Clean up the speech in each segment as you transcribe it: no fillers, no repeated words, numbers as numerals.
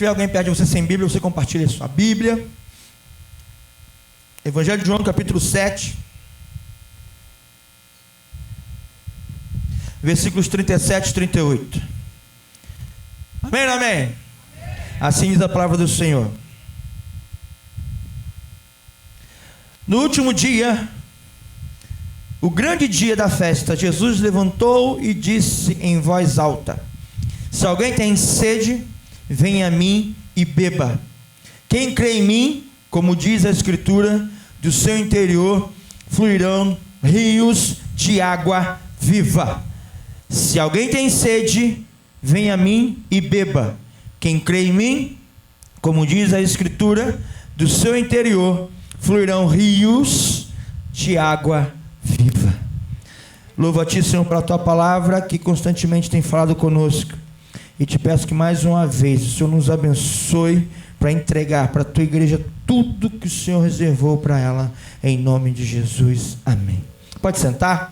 tiver alguém perto de você sem Bíblia, você compartilha a sua Bíblia. Evangelho de João, capítulo 7, versículos 37 e 38. Amém, amém? Assim diz a palavra do Senhor. No último dia, o grande dia da festa, Jesus levantou e disse em voz alta: se alguém tem sede, venha a mim e beba. Quem crê em mim, como diz a Escritura, do seu interior fluirão rios de água viva. Se alguém tem sede, venha a mim e beba. Quem crê em mim, como diz a Escritura, do seu interior fluirão rios de água viva. Louvo a Ti, Senhor, pela Tua palavra que constantemente tem falado conosco. E te peço que mais uma vez o Senhor nos abençoe para entregar para a Tua igreja tudo que o Senhor reservou para ela, em nome de Jesus, amém. Pode sentar.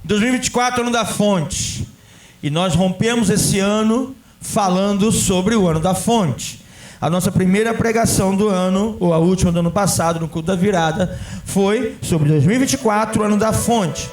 2024, ano da fonte, e nós rompemos esse ano falando sobre o ano da fonte. A nossa primeira pregação do ano, ou a última do ano passado, no culto da virada, foi sobre 2024, o ano da fonte.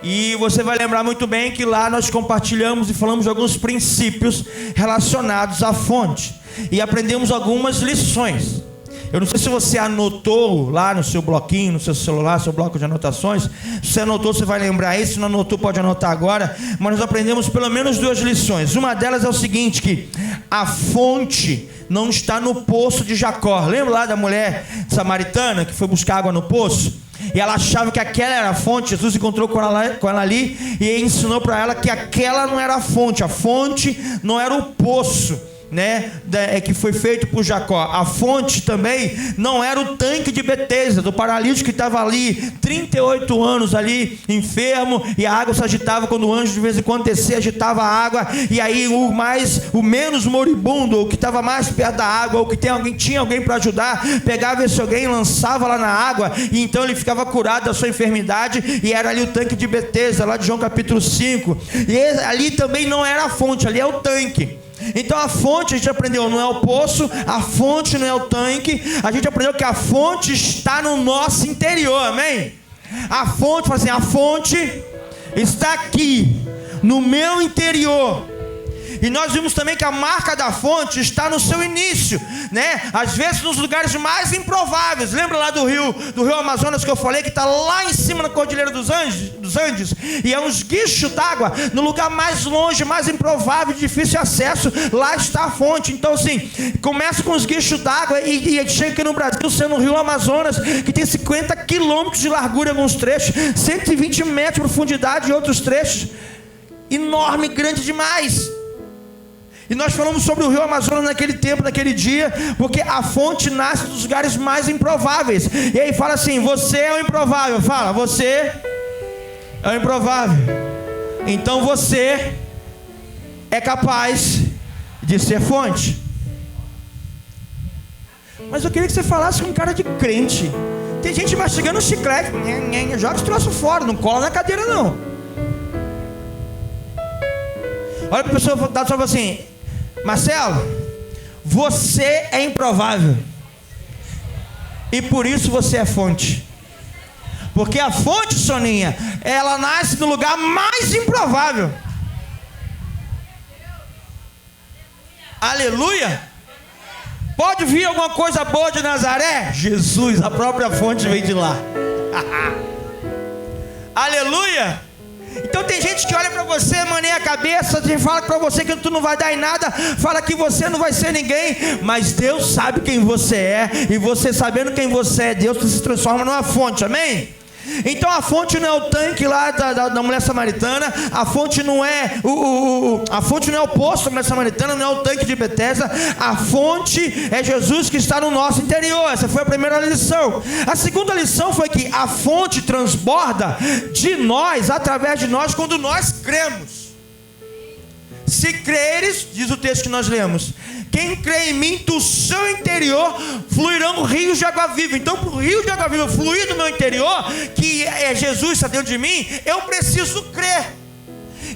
E você vai lembrar muito bem que lá nós compartilhamos e falamos de alguns princípios relacionados à fonte. E aprendemos algumas lições. Eu não sei se você anotou lá no seu bloquinho, no seu celular, seu bloco de anotações. Se você anotou, você vai lembrar isso. Se não anotou, pode anotar agora. Mas nós aprendemos pelo menos duas lições. Uma delas é o seguinte, que a fonte não está no poço de Jacó. Lembra lá da mulher samaritana que foi buscar água no poço? E ela achava que aquela era a fonte. Jesus encontrou com ela ali e ensinou para ela que aquela não era a fonte não era o poço, né, que foi feito por Jacó. A fonte também não era o tanque de Betesda, do paralítico que estava ali 38 anos ali enfermo, e a água se agitava quando o anjo de vez em quando descia, agitava a água, e aí o menos moribundo, ou que estava mais perto da água, ou que tinha alguém para ajudar, pegava esse alguém e lançava lá na água, e então ele ficava curado da sua enfermidade. E era ali o tanque de Betesda, lá de João capítulo 5. E ali também não era a fonte, ali é o tanque. Então a fonte, a gente aprendeu, não é o poço, a fonte não é o tanque. A gente aprendeu que a fonte está no nosso interior, amém? A fonte, fala assim, a fonte está aqui, no meu interior. E nós vimos também que a marca da fonte está no seu início, né? Às vezes nos lugares mais improváveis. Lembra lá do rio Amazonas que eu falei, que está lá em cima na Cordilheira dos Andes, e é um esguicho d'água, no lugar mais longe, mais improvável, de difícil acesso, lá está a fonte. Então assim, começa com os guichos d'água e chega aqui no Brasil, sendo o rio Amazonas, que tem 50 quilômetros de largura em alguns trechos, 120 metros de profundidade em outros trechos. Enorme, grande demais. E nós falamos sobre o rio Amazonas naquele tempo, naquele dia, porque a fonte nasce dos lugares mais improváveis. E aí fala assim, você é o improvável. Fala, você é o improvável. Então você é capaz de ser fonte. Mas eu queria que você falasse com cara de crente. Tem gente mastigando chiclete, joga esse troço fora, não cola na cadeira não. Olha para a pessoa da sua assim, Marcelo, você é improvável, e por isso você é fonte. Porque a fonte, Soninha, ela nasce no lugar mais improvável. Aleluia. Pode vir alguma coisa boa de Nazaré? Jesus, a própria fonte veio de lá. Aleluia. Então tem gente que olha para você, maneia a cabeça, fala para você que tu não vai dar em nada, fala que você não vai ser ninguém, mas Deus sabe quem você é, e você sabendo quem você é, Deus se transforma numa fonte, amém? Então a fonte não é o tanque lá da mulher samaritana, a fonte não é a fonte não é o poço da mulher samaritana, não é o tanque de Betesda. A fonte é Jesus que está no nosso interior. Essa foi a primeira lição. A segunda lição foi que a fonte transborda de nós, através de nós, quando nós cremos. Se creres, diz o texto que nós lemos, quem crê em mim, do seu interior fluirão rios de água viva. Então, para o rio de água viva fluir do meu interior, que é Jesus, está dentro de mim, eu preciso crer.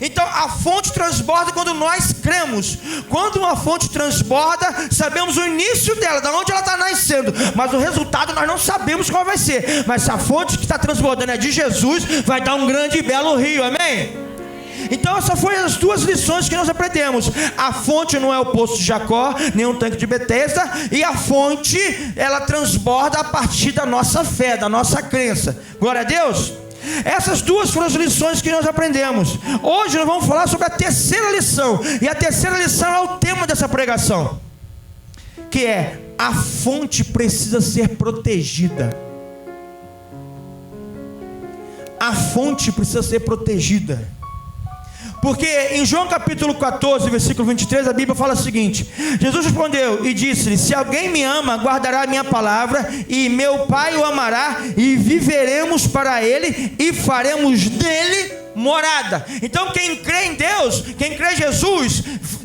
Então a fonte transborda quando nós cremos. Quando uma fonte transborda, sabemos o início dela, de onde ela está nascendo, mas o resultado nós não sabemos qual vai ser. Mas se a fonte que está transbordando é de Jesus, vai dar um grande e belo rio, amém? Então essas foram as duas lições que nós aprendemos. A fonte não é o poço de Jacó, nem um tanque de Betesda. E a fonte, ela transborda a partir da nossa fé, da nossa crença. Glória a Deus. Essas duas foram as lições que nós aprendemos. Hoje nós vamos falar sobre a terceira lição. E a terceira lição é o tema dessa pregação, que é: a fonte precisa ser protegida. A fonte precisa ser protegida. Porque em João capítulo 14, versículo 23, a Bíblia fala o seguinte: Jesus respondeu e disse-lhe: se alguém me ama, guardará a minha palavra, e meu Pai o amará, e viveremos para ele, e faremos dele morada. Então quem crê em Deus, quem crê em Jesus,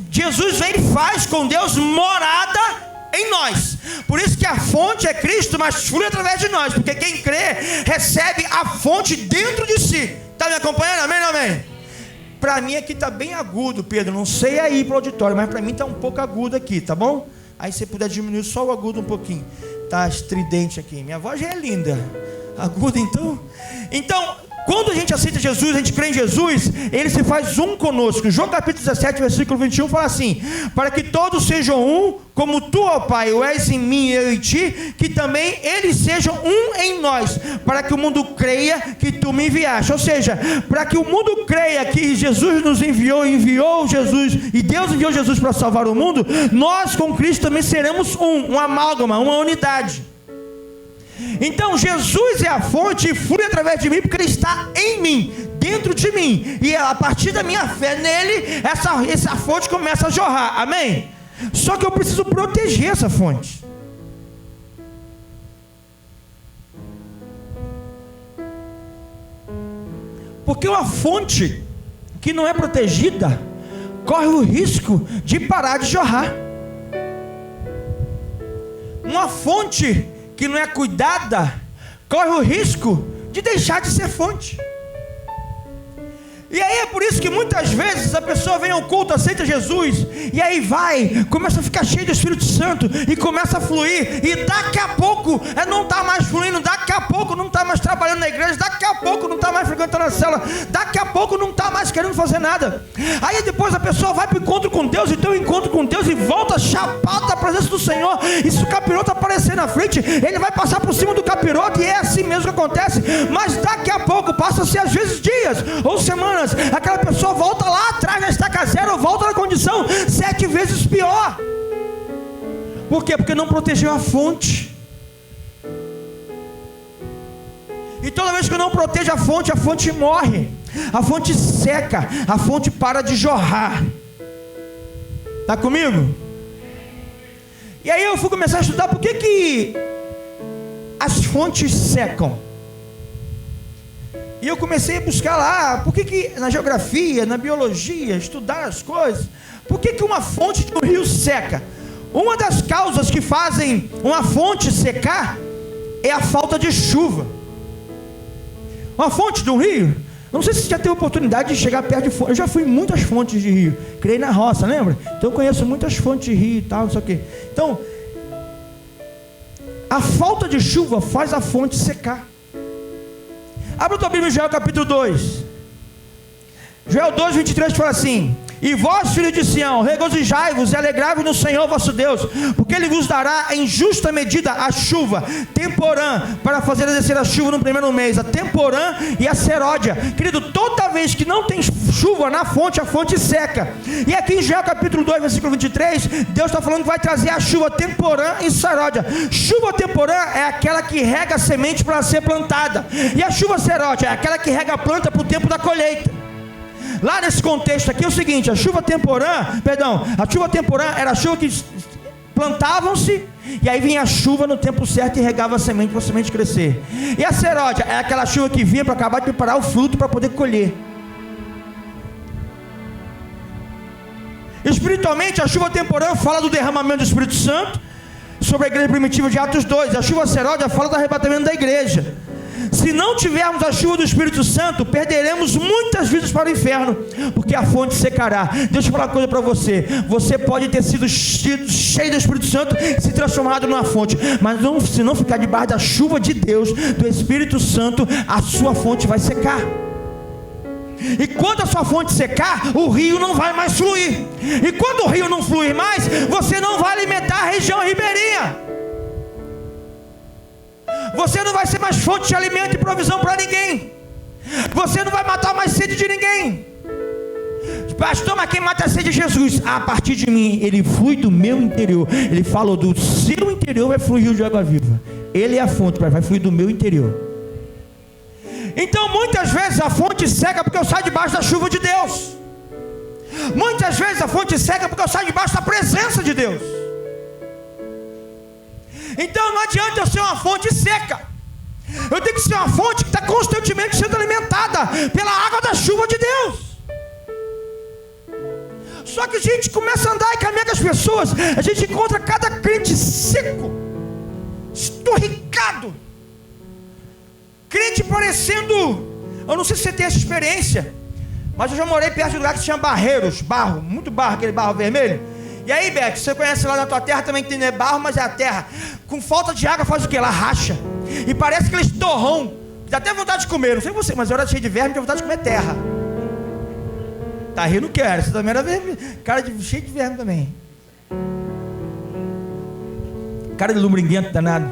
Jesus vem e faz com Deus morada em nós. Por isso que a fonte é Cristo, mas flui através de nós, porque quem crê recebe a fonte dentro de si. Está me acompanhando? Amém ou amém? Para mim aqui está bem agudo, Pedro. Não sei aí para o auditório, mas para mim está um pouco agudo aqui, tá bom? Aí você puder diminuir só o agudo um pouquinho. Está estridente aqui. Minha voz já é linda. Agudo então? Então, quando a gente aceita Jesus, a gente crê em Jesus, ele se faz um conosco. João capítulo 17, versículo 21 fala assim: para que todos sejam um, como tu, ó Pai, o és em mim e eu em ti, que também eles sejam um em nós, para que o mundo creia que tu me enviaste. Ou seja, para que o mundo creia que Jesus nos enviou Jesus, e Deus enviou Jesus para salvar o mundo, nós com Cristo também seremos um amálgama, uma unidade. Então Jesus é a fonte e flui através de mim, porque ele está em mim, dentro de mim, e a partir da minha fé nele, essa fonte começa a jorrar, amém? Só que eu preciso proteger essa fonte. Porque uma fonte que não é protegida corre o risco de parar de jorrar. Uma fonte que não é cuidada corre o risco de deixar de ser fonte. E aí é por isso que muitas vezes a pessoa vem ao culto, aceita Jesus, e aí começa a ficar cheio do Espírito Santo, e começa a fluir, e daqui a pouco não está mais fluindo, daqui a pouco não está mais trabalhando na igreja, daqui a pouco não está mais frequentando a célula, daqui a pouco não está mais querendo fazer nada. Aí depois a pessoa vai para o encontro com Deus, e tem um encontro com Deus, e volta chapado da presença do Senhor, e se o capiroto aparecer na frente, ele vai passar por cima do capiroto, e é assim mesmo que acontece. Mas daqui a pouco, passa-se às vezes dias, ou semanas, aquela pessoa volta lá atrás na estaca zero, volta na condição 7 vezes pior. Por quê? Porque não protegeu a fonte. E toda vez que eu não protejo a fonte morre, a fonte seca, a fonte para de jorrar. Está comigo? E aí eu fui começar a estudar por que as fontes secam. E eu comecei a buscar lá, por que na geografia, na biologia, estudar as coisas, por que uma fonte de um rio seca? Uma das causas que fazem uma fonte secar é a falta de chuva. Uma fonte de um rio, não sei se você já teve oportunidade de chegar perto de fonte. Eu já fui em muitas fontes de rio, criei na roça, lembra? Então eu conheço muitas fontes de rio e tal, não sei o quê. Então, a falta de chuva faz a fonte secar. Abra a tua Bíblia em Joel capítulo 2. Joel 2, 23 fala assim: e vós, filhos de Sião, regozijai-vos e alegrai-vos no Senhor vosso Deus, porque Ele vos dará em justa medida a chuva temporã, para fazer descer a chuva no primeiro mês, a temporã e a seródia. Querido, toda vez que não tem chuva na fonte, a fonte seca. E aqui em Joel capítulo 2, versículo 23, Deus está falando que vai trazer a chuva temporã e seródia. Chuva temporã é aquela que rega a semente para ser plantada, e a chuva seródia é aquela que rega a planta para o tempo da colheita. Lá nesse contexto aqui é o seguinte: a chuva temporã era a chuva que plantavam-se, e aí vinha a chuva no tempo certo e regava a semente para a semente crescer. E a seródia é aquela chuva que vinha para acabar de preparar o fruto para poder colher. Espiritualmente, a chuva temporã fala do derramamento do Espírito Santo sobre a igreja primitiva de Atos 2. A chuva seródia fala do arrebatamento da igreja. Se não tivermos a chuva do Espírito Santo, perderemos muitas vidas para o inferno, porque a fonte secará. Deixa eu falar uma coisa para você. Você pode ter sido cheio do Espírito Santo e se transformado numa fonte, mas se não ficar debaixo da chuva de Deus, do Espírito Santo, a sua fonte vai secar. E quando a sua fonte secar, o rio não vai mais fluir. E quando o rio não fluir mais, você não vai alimentar a região ribeirinha. Você não vai ser mais fonte de alimento e provisão para ninguém. Você não vai matar mais sede de ninguém. Pastor, mas quem mata a sede é Jesus. A partir de mim, ele flui do meu interior. Ele falou, do seu interior vai fluir rio de água viva. Ele é a fonte, mas vai fluir do meu interior. Então muitas vezes a fonte seca porque eu saio debaixo da chuva de Deus. Muitas vezes a fonte seca porque eu saio debaixo da presença de Deus. Então não adianta eu ser uma fonte seca. Eu tenho que ser uma fonte que está constantemente sendo alimentada pela água da chuva de Deus. Só que a gente começa a andar e caminhar com as pessoas, a gente encontra cada crente seco, estorricado, crente parecendo, eu não sei se você tem essa experiência, mas eu já morei perto de um lugar que se chama Barreiros, barro, muito barro, aquele barro vermelho. E aí, Beto, você conhece lá na tua terra também, que não é barro, mas é a terra. Com falta de água faz o que? Ela racha. E parece aqueles torrão, que dá até vontade de comer. Não sei você, mas eu era cheio de verme, tinha vontade de comer terra. Tá rindo, quero. Você também era verme, cheio de verme também. Cara de lumbringuento danado.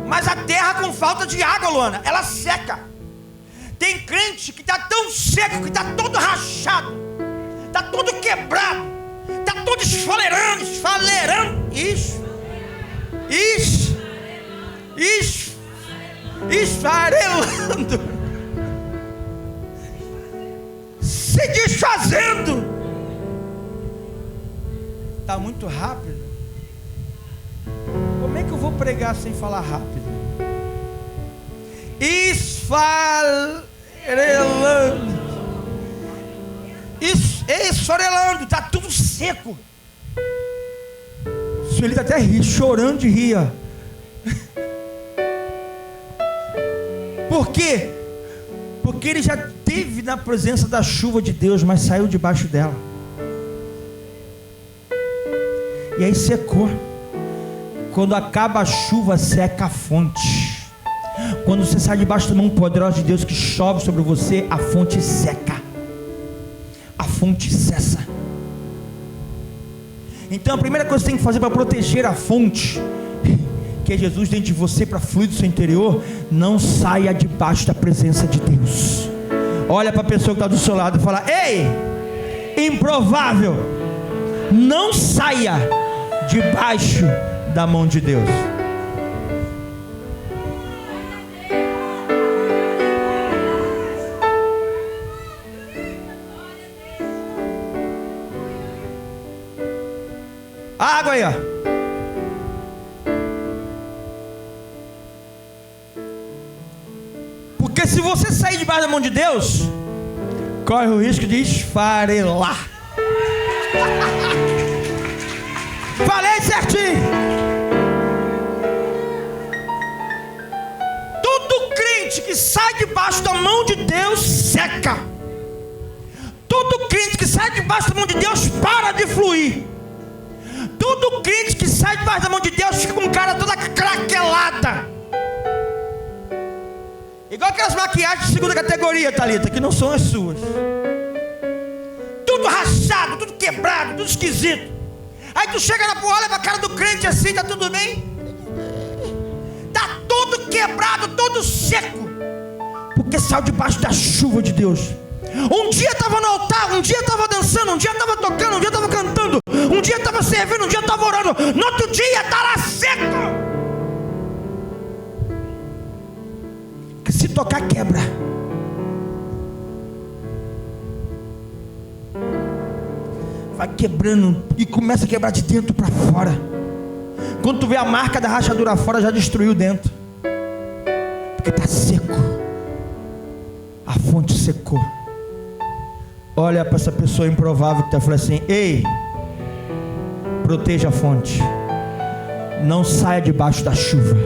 Mas a terra com falta de água, Luana, ela seca. Tem crente que está tão seco, que está todo rachado, está todo quebrado, está todo esfalerando, esfarelando, se desfazendo. Está muito rápido. Como é que eu vou pregar sem falar rápido? Esfarelando, está tudo seco. O Sueli está até chorando de rir. Por quê? Porque ele já esteve na presença da chuva de Deus, mas saiu debaixo dela. E aí secou. Quando acaba a chuva, seca a fonte. Quando você sai debaixo da mão poderosa de Deus que chove sobre você, a fonte seca, a fonte cessa. Então a primeira coisa que você tem que fazer para proteger a fonte, que é Jesus dentro de você, para fluir do seu interior, não saia debaixo da presença de Deus. Olha para a pessoa que está do seu lado e fala: ei, improvável, não saia debaixo da mão de Deus. Água aí, ó. Porque se você sair debaixo da mão de Deus, corre o risco de esfarelar. Falei certinho. Todo crente que sai debaixo da mão de Deus seca. Todo crente que sai debaixo da mão de Deus para de fluir. Todo crente que sai debaixo da mão de Deus fica com cara toda craquelada, igual aquelas maquiagens de segunda categoria, Thalita, que não são as suas. Tudo rachado, tudo quebrado, tudo esquisito. Aí tu chega na olha pra cara do crente assim, tá tudo bem? Tá todo quebrado, todo seco, porque saiu debaixo da chuva de Deus. Um dia estava no altar, um dia estava dançando, um dia estava tocando, um dia estava cantando, um dia estava servindo, um dia estava orando, no outro dia estará seco. Que se tocar quebra. Vai quebrando e começa a quebrar de dentro para fora. Quando tu vê a marca da rachadura fora, já destruiu dentro, porque está seco. A fonte secou. Olha para essa pessoa improvável que está falando assim: ei, proteja a fonte, não saia debaixo da chuva.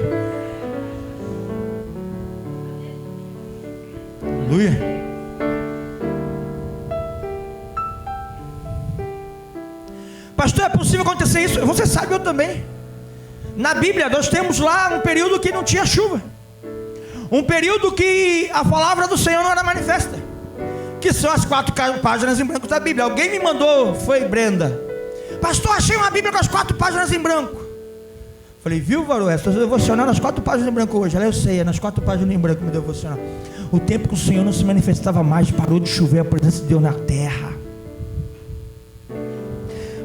é possível acontecer isso. Você sabe, eu também. Na Bíblia nós temos lá um período que não tinha chuva, um período que a palavra do Senhor não era manifesta, que são as 4 páginas em branco da Bíblia. Alguém me mandou, foi Brenda: pastor, achei uma Bíblia com as 4 páginas em branco. Falei: viu, Varô, estou devocionando nas 4 páginas em branco hoje. Ela: eu sei, é nas 4 páginas em branco me devocionar. O tempo que o Senhor não se manifestava mais, parou de chover, a presença de Deus na terra.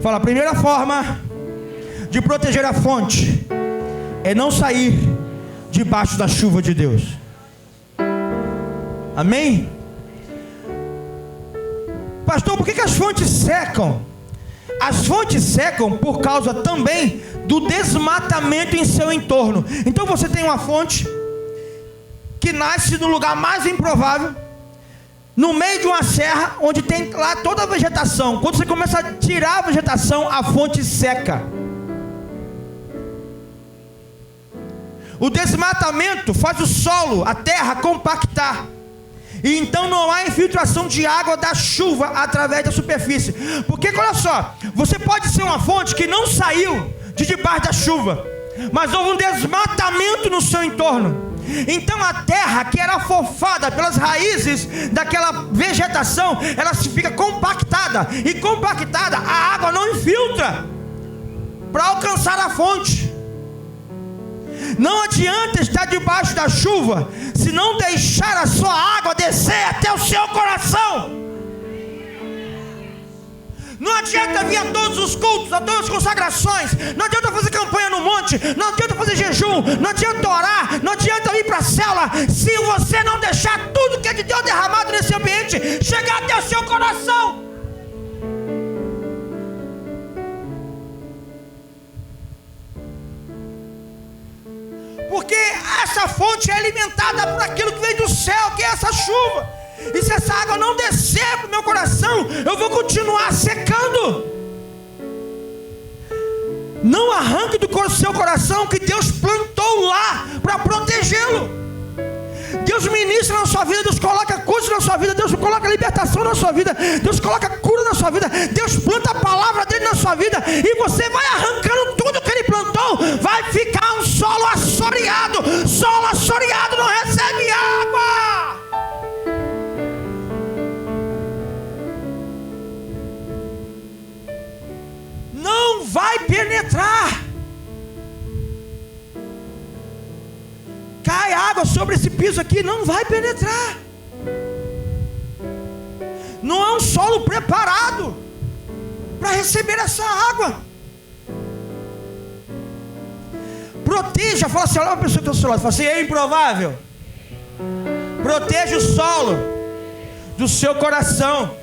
Fala: a primeira forma de proteger a fonte é não sair debaixo da chuva de Deus. Amém? Pastor, por que as fontes secam? As fontes secam por causa também do desmatamento em seu entorno. Então você tem uma fonte que nasce no lugar mais improvável, no meio de uma serra, onde tem lá toda a vegetação. Quando você começa a tirar a vegetação, a fonte seca. O desmatamento faz o solo, a terra, compactar, e então não há infiltração de água da chuva através da superfície. Porque olha só, você pode ser uma fonte que não saiu de debaixo da chuva, mas houve um desmatamento no seu entorno. Então a terra, que era afofada pelas raízes daquela vegetação, ela se fica compactada, e compactada a água não infiltra para alcançar a fonte. Não adianta estar debaixo da chuva se não deixar a sua água descer até o seu coração. Não adianta vir a todos os cultos, a todas as consagrações, não adianta fazer campanha no monte, não adianta fazer jejum, não adianta orar, não adianta ir para a célula, se você não deixar tudo que é de Deus derramado nesse ambiente chegar até o seu coração. Porque essa fonte é alimentada por aquilo que vem do céu, que é essa chuva. E se essa água não descer para o meu coração, eu vou continuar secando. Não arranque do seu coração que Deus plantou lá para protegê-lo. Deus ministra na sua vida, Deus coloca coisas na sua vida, Deus coloca libertação na sua vida, Deus coloca cura na sua vida, Deus planta a palavra dele na sua vida, e você vai arrancando tudo que ele plantou. Vai ficar um solo assoreado. Solo assoreado não recebe água. Não vai penetrar. Cai água sobre esse piso aqui, não vai penetrar. Não é um solo preparado para receber essa água. Proteja, fala assim, olha uma pessoa que está do seu lado, fala assim: é improvável. Proteja o solo do seu coração.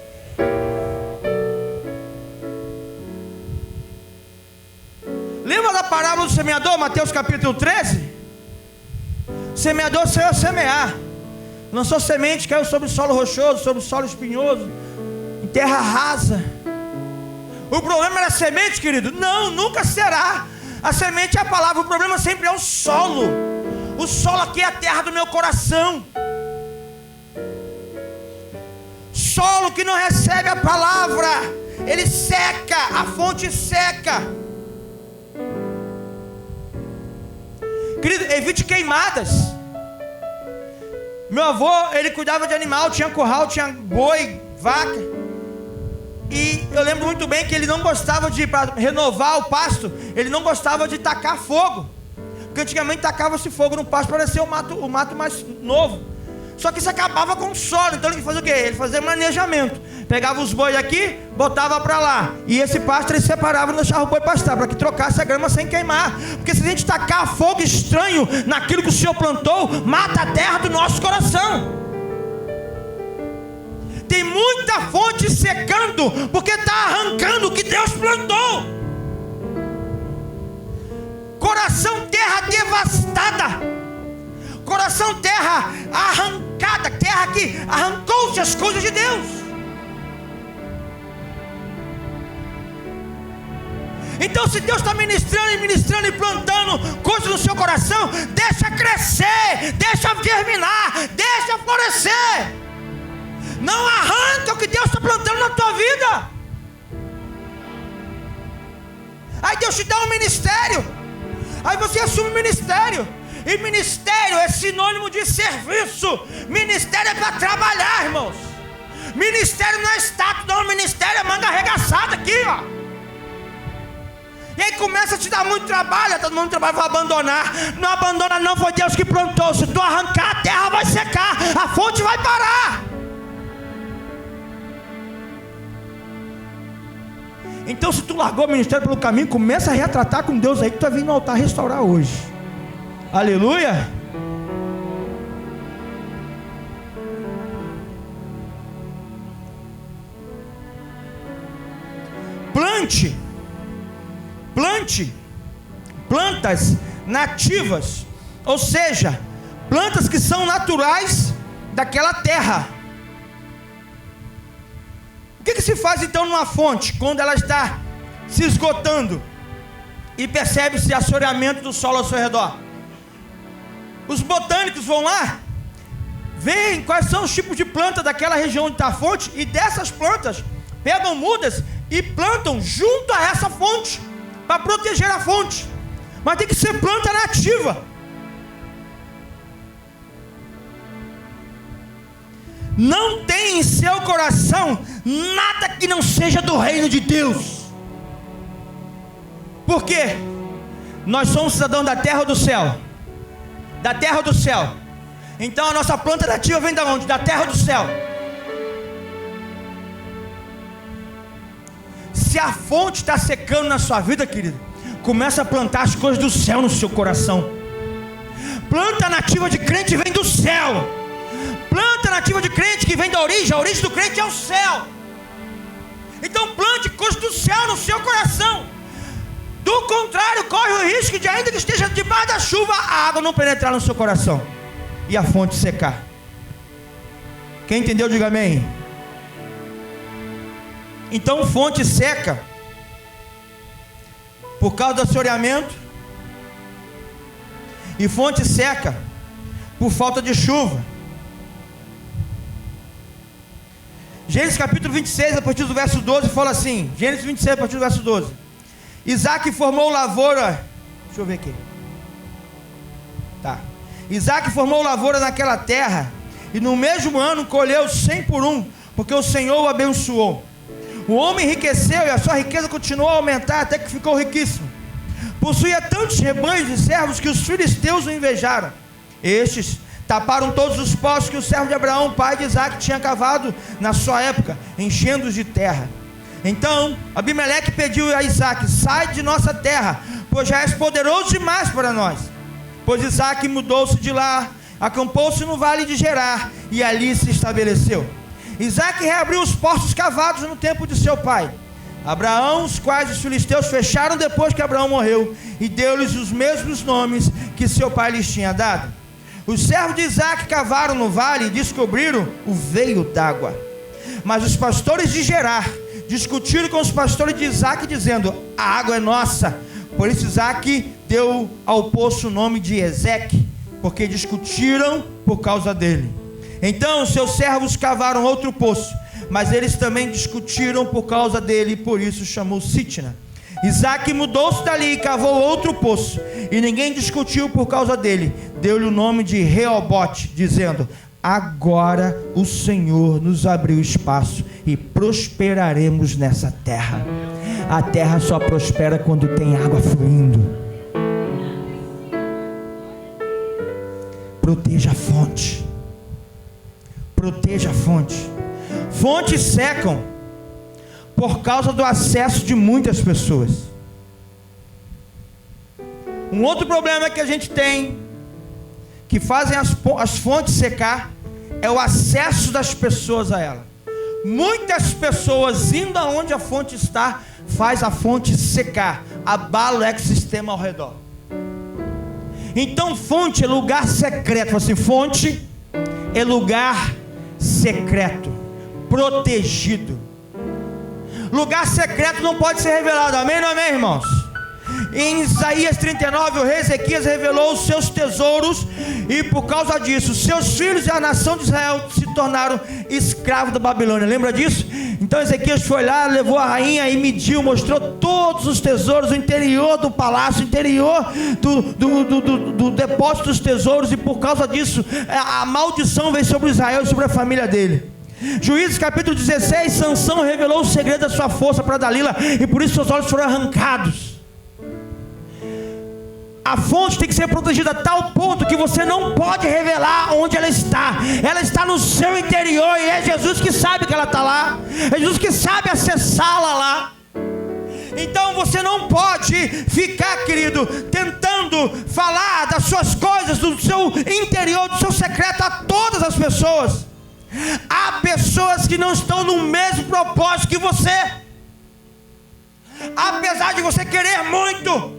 Lembra da parábola do semeador, Mateus capítulo 13? O semeador saiu a semear, lançou semente, caiu sobre o solo rochoso, sobre o solo espinhoso, em terra rasa. O problema era a semente, querido? Não, nunca será. A semente é a palavra, o problema sempre é o solo. O solo aqui é a terra do meu coração. Solo que não recebe a palavra, ele seca, a fonte seca. Querido, evite queimadas. Meu avô, ele cuidava de animal, tinha curral, tinha boi, vaca. E eu lembro muito bem que ele não gostava de, para renovar o pasto, ele não gostava de tacar fogo. Porque antigamente tacava-se fogo no pasto para ser o mato mais novo. Só que isso acabava com o solo. Então ele fazia o quê? Ele fazia manejamento. Pegava os bois aqui, botava para lá. E esse pasto ele separava e não deixava o boi pastar, para que trocasse a grama sem queimar. Porque se a gente tacar fogo estranho naquilo que o Senhor plantou, mata a terra do nosso coração. Tem muita fonte secando, porque está arrancando o que Deus plantou. Coração, terra devastada. Coração, terra arrancada. Terra que arrancou-se as coisas de Deus. Então, se Deus está ministrando e plantando coisas no seu coração, deixa crescer, deixa germinar, deixa florescer. Não arranca o que Deus está plantando na tua vida. Aí Deus te dá um ministério, aí você assume o ministério. E ministério é sinônimo de serviço. Ministério é para trabalhar, irmãos. Ministério não é status, não. Ministério é manga arregaçada aqui, ó. E aí começa a te dar muito trabalho. Todo mundo trabalha, vai abandonar. Não abandona não, foi Deus que plantou. Se tu arrancar, a terra vai secar, a fonte vai parar. Então se tu largou o ministério pelo caminho, começa a retratar com Deus aí, que tu vai vir no altar restaurar hoje. Aleluia. Plante plantas nativas, ou seja, plantas que são naturais daquela terra. O que se faz então numa fonte quando ela está se esgotando e percebe-se assoreamento do solo ao seu redor? Os botânicos vão lá, veem quais são os tipos de planta daquela região onde está a fonte, e dessas plantas pegam mudas e plantam junto a essa fonte, para proteger a fonte. Mas tem que ser planta nativa. Não tem em seu coração nada que não seja do reino de Deus. Por quê? Nós somos cidadãos da terra ou do céu? Da terra ou do céu? Então a nossa planta nativa vem da onde? Da terra ou do céu? Se a fonte está secando na sua vida, querido, começa a plantar as coisas do céu no seu coração. Planta nativa de crente vem do céu. Planta nativa de crente que vem da origem, a origem do crente é o céu. Então plante coisas do céu no seu coração. Do contrário, corre o risco de, ainda que esteja debaixo da chuva, a água não penetrar no seu coração e a fonte secar. Quem entendeu, diga amém. Então fonte seca por causa do assoreamento, e fonte seca por falta de chuva. Gênesis capítulo 26, a partir do verso 12, fala assim. Gênesis 26, a partir do verso 12. Isaac formou lavoura. Deixa eu ver aqui. Tá. Isaac formou lavoura naquela terra, e no mesmo ano colheu 100 por 1, porque o Senhor o abençoou. O homem enriqueceu, e a sua riqueza continuou a aumentar até que ficou riquíssimo. Possuía tantos rebanhos e servos que os filisteus o invejaram. Estes taparam todos os poços que o servo de Abraão, pai de Isaac, tinha cavado na sua época, enchendo-os de terra. Então Abimeleque pediu a Isaac: sai de nossa terra, pois já és poderoso demais para nós. Pois Isaac mudou-se de lá, acampou-se no vale de Gerar, e ali se estabeleceu. Isaac reabriu os poços cavados no tempo de seu pai Abraão, os quais os filisteus fecharam depois que Abraão morreu, e deu-lhes os mesmos nomes que seu pai lhes tinha dado. Os servos de Isaac cavaram no vale e descobriram o veio d'água. Mas os pastores de Gerar discutiram com os pastores de Isaac, dizendo: a água é nossa. Por isso Isaac deu ao poço o nome de Ezeque, porque discutiram por causa dele. Então seus servos cavaram outro poço, mas eles também discutiram por causa dele, e por isso chamou Sitna. Isaac mudou-se dali e cavou outro poço, e ninguém discutiu por causa dele. Deu-lhe o nome de Reobote, dizendo: agora o Senhor nos abriu espaço e prosperaremos nessa terra. A terra só prospera quando tem água fluindo. Proteja a fonte. Proteja a fonte. Fontes secam por causa do acesso de muitas pessoas. Um outro problema que a gente tem, que fazem as fontes secar, é o acesso das pessoas a ela. Muitas pessoas indo aonde a fonte está, faz a fonte secar, abala o ecossistema ao redor. Então fonte é lugar secreto. Assim, fonte é lugar secreto, protegido. Lugar secreto não pode ser revelado. Amém, não amém, irmãos? Em Isaías 39, o rei Ezequias revelou os seus tesouros, e por causa disso seus filhos e a nação de Israel se tornaram escravos da Babilônia. Lembra disso? Então Ezequias foi lá, levou a rainha e mediu, mostrou todos os tesouros, o interior do palácio, o interior do depósito dos tesouros, e por causa disso a maldição veio sobre Israel e sobre a família dele. Juízes capítulo 16, Sansão revelou o segredo da sua força para Dalila, e por isso seus olhos foram arrancados. A fonte tem que ser protegida a tal ponto que você não pode revelar onde ela está. Ela está no seu interior, e é Jesus que sabe que ela está lá, é Jesus que sabe acessá-la lá. Então você não pode ficar, querido, tentando falar das suas coisas, do seu interior, do seu secreto a todas as pessoas. Há pessoas que não estão no mesmo propósito que você. Apesar de você querer muito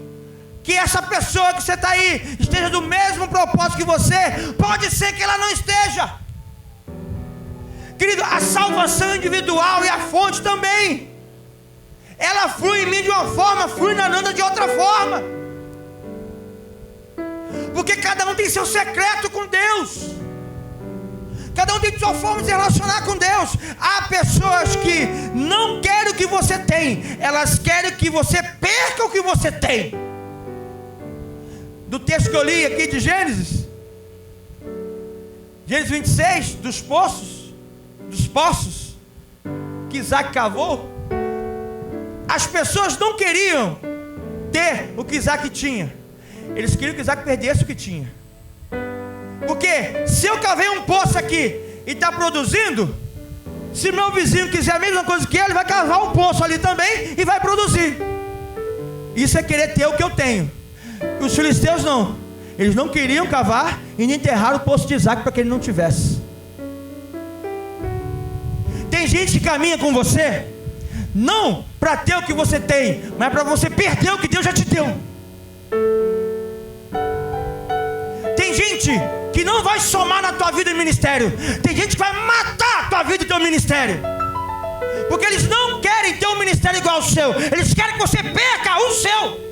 que essa pessoa que você está aí esteja do mesmo propósito que você, pode ser que ela não esteja. Querido, a salvação individual e a fonte também, ela flui em mim de uma forma, flui na Nanda de outra forma, porque cada um tem seu secreto com Deus, cada um tem sua forma de se relacionar com Deus. Há pessoas que não querem o que você tem, elas querem que você perca o que você tem. Do texto que eu li aqui de Gênesis 26, dos poços que Isaac cavou, as pessoas não queriam ter o que Isaac tinha, eles queriam que Isaac perdesse o que tinha. Porque se eu cavei um poço aqui e está produzindo, se meu vizinho quiser a mesma coisa que ele, vai cavar um poço ali também e vai produzir. Isso é querer ter o que eu tenho. Os filisteus não, eles não queriam cavar e nem enterrar o poço de Isaac para que ele não tivesse. Tem gente que caminha com você não para ter o que você tem, mas para você perder o que Deus já te deu. Tem gente que não vai somar na tua vida e ministério, tem gente que vai matar a tua vida e teu ministério, porque eles não querem ter um ministério igual ao seu, eles querem que você perca o seu.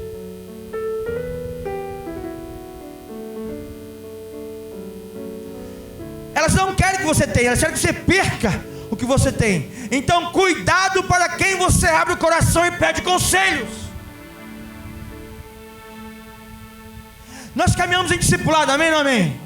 Elas não querem que você tenha, elas querem que você perca o que você tem. Então cuidado para quem você abre o coração e pede conselhos. Nós caminhamos em discipulado, amém ou não amém?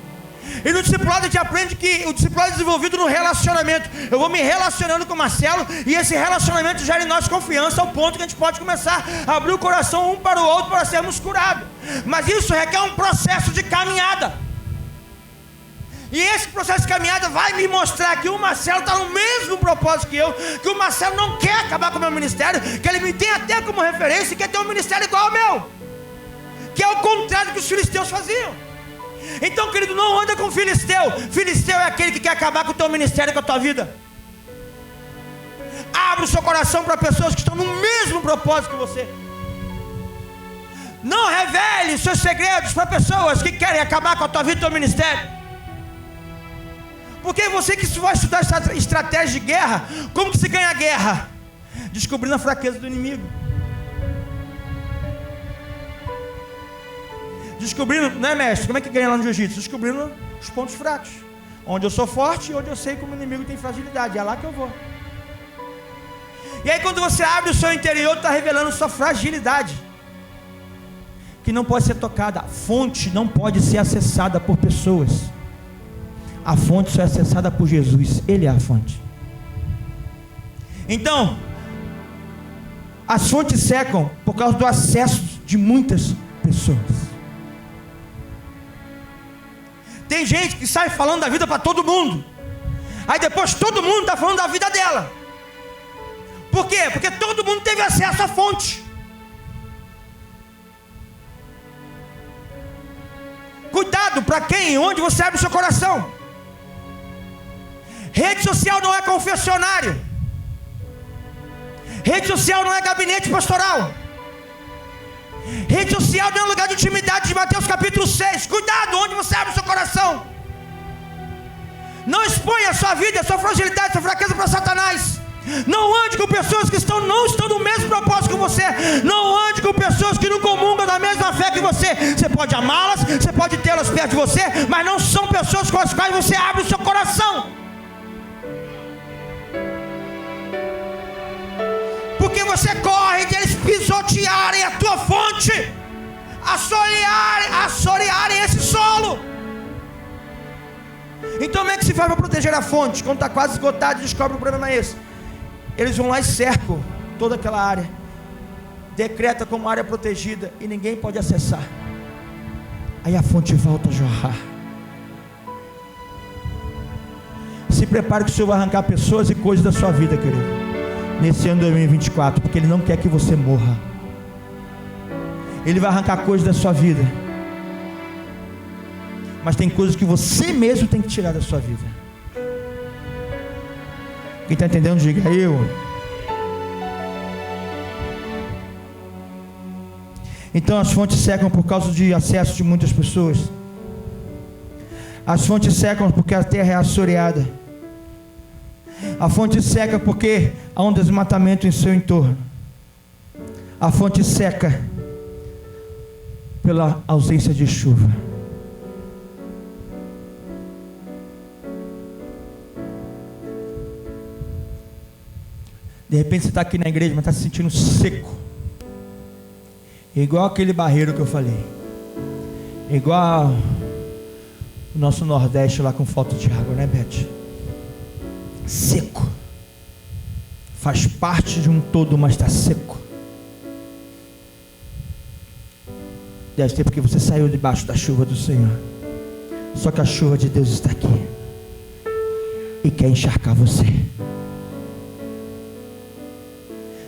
E no discipulado a gente aprende que o discipulado é desenvolvido no relacionamento. Eu vou me relacionando com o Marcelo, e esse relacionamento gera em nós confiança, ao ponto que a gente pode começar a abrir o coração um para o outro para sermos curados. Mas isso requer um processo de caminhada. E esse processo de caminhada vai me mostrar que o Marcelo está no mesmo propósito que eu, que o Marcelo não quer acabar com o meu ministério, que ele me tem até como referência e quer ter um ministério igual ao meu, que é o contrário do que os filisteus faziam. Então, querido, não anda com filisteu. Filisteu é aquele que quer acabar com o teu ministério e com a tua vida. Abre o seu coração para pessoas que estão no mesmo propósito que você. Não revele seus segredos para pessoas que querem acabar com a tua vida e teu ministério. Porque você que vai estudar estratégia de guerra, como que se ganha a guerra? Descobrindo a fraqueza do inimigo. Descobrindo, né, mestre? Como é que ganha lá no jiu-jitsu? Descobrindo os pontos fracos. Onde eu sou forte e onde eu sei como o inimigo tem fragilidade. É lá que eu vou. E aí quando você abre o seu interior, está revelando sua fragilidade, que não pode ser tocada. A fonte não pode ser acessada por pessoas. A fonte só é acessada por Jesus. Ele é a fonte. Então, as fontes secam por causa do acesso de muitas pessoas. Tem gente que sai falando da vida para todo mundo, aí depois todo mundo está falando da vida dela. Por quê? Porque todo mundo teve acesso à fonte. Cuidado para quem e onde você abre o seu coração. Rede social não é confessionário. Rede social não é gabinete pastoral. Rede social não é um lugar de intimidade de Mateus capítulo 6. Cuidado onde você abre o seu coração. Não exponha a sua vida, a sua fragilidade, a sua fraqueza para Satanás. Não ande com pessoas que não estão no mesmo propósito que você. Não ande com pessoas que não comungam da mesma fé que você. Você pode amá-las, você pode tê-las perto de você, mas não são pessoas com as quais você abre o seu coração. onde você corre, de eles pisotearem a tua fonte, assorearem esse solo. Então como é que se faz para proteger a fonte? Quando está quase esgotado e descobre o problema é esse. Eles vão lá e cercam toda aquela área, decreta como área protegida e ninguém pode acessar. Aí a fonte volta a jorrar. Se prepare que o Senhor vai arrancar pessoas e coisas da sua vida, querido, nesse ano 2024, porque Ele não quer que você morra. Ele vai arrancar coisas da sua vida, mas tem coisas que você mesmo tem que tirar da sua vida. Quem está entendendo, diga eu. Então as fontes secam por causa de acesso de muitas pessoas. As fontes secam porque a terra é assoreada. A fonte seca porque há um desmatamento em seu entorno. A fonte seca pela ausência de chuva. De repente você está aqui na igreja, mas está se sentindo seco. Igual aquele barreiro que eu falei. Igual o nosso Nordeste lá com falta de água, né, Beth? Seco. Faz parte de um todo, mas está seco. Deve ser porque você saiu debaixo da chuva do Senhor. Só que a chuva de Deus está aqui e quer encharcar você.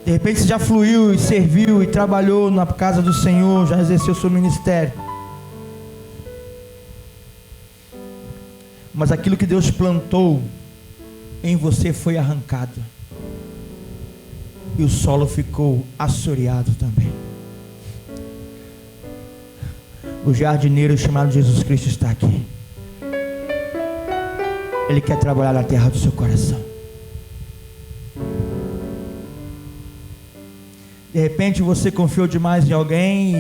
De repente você já fluiu e serviu e trabalhou na casa do Senhor, já exerceu seu ministério. Mas aquilo que Deus plantou em você foi arrancado. E o solo ficou assoreado também. O jardineiro chamado Jesus Cristo está aqui. Ele quer trabalhar na terra do seu coração. De repente você confiou demais em alguém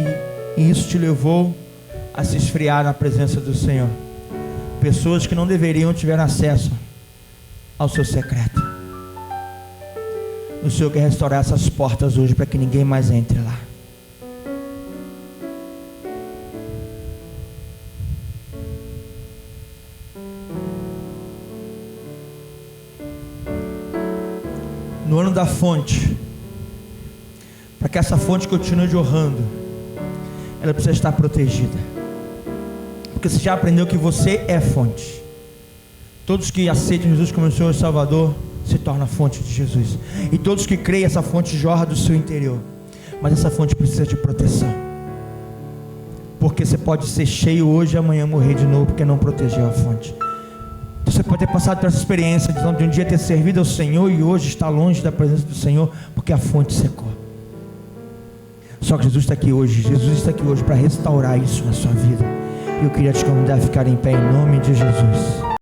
e isso te levou a se esfriar na presença do Senhor. Pessoas que não deveriam tiver acesso ao seu secreto. O Senhor quer restaurar essas portas hoje para que ninguém mais entre lá. No ano da fonte, para que essa fonte continue jorrando, ela precisa estar protegida. Porque você já aprendeu que você é fonte. Todos que aceitam Jesus como Senhor e Salvador se tornam fonte de Jesus. E todos que creem, essa fonte jorra do seu interior. Mas essa fonte precisa de proteção. Porque você pode ser cheio hoje e amanhã morrer de novo porque não protegeu a fonte. Então você pode ter passado por essa experiência de um dia ter servido ao Senhor e hoje está longe da presença do Senhor porque a fonte secou. Só que Jesus está aqui hoje. Jesus está aqui hoje para restaurar isso na sua vida. E eu queria te convidar a ficar em pé em nome de Jesus.